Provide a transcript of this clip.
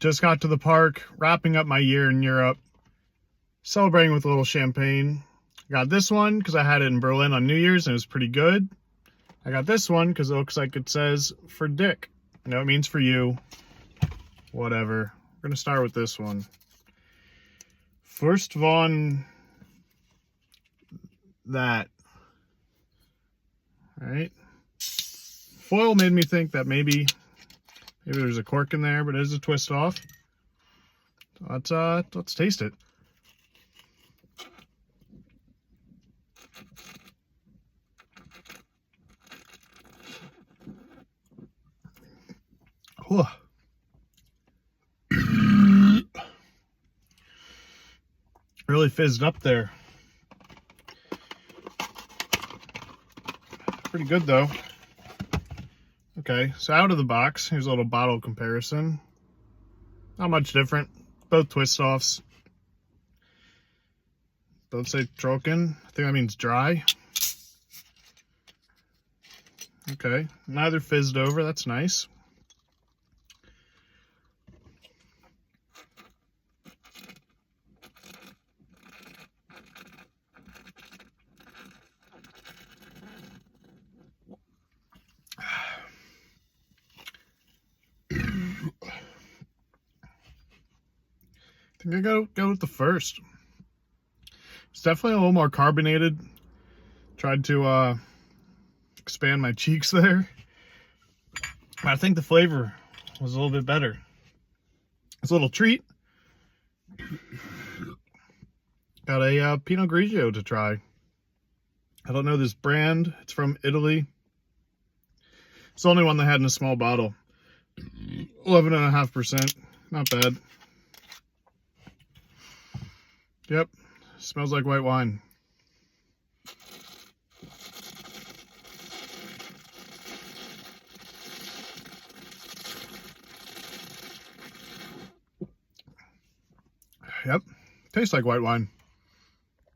Just got to the park, wrapping up my year in Europe, celebrating with a little champagne. I got this one because I had it in Berlin on New Year's and it was pretty good. I got this one because it looks like it says for Dick. I know it means for you. Whatever. We're going to start with this one. First von that. Alright. Foil made me think that maybe there's a cork in there, but it is a twist off. Let's taste it. Whew. Really fizzed up there. Pretty good though. Okay, so out of the box, here's a little bottle comparison. Not much different. Both twist offs. Both say trocken. I think that means dry. Okay, neither fizzed over. That's nice. I think I go with the first. It's definitely a little more carbonated. Tried to expand my cheeks there. But I think the flavor was a little bit better. It's a little treat. Got a Pinot Grigio to try. I don't know this brand. It's from Italy. It's the only one they had in a small bottle. 11.5%. Not bad. Yep, smells like white wine. Yep, tastes like white wine.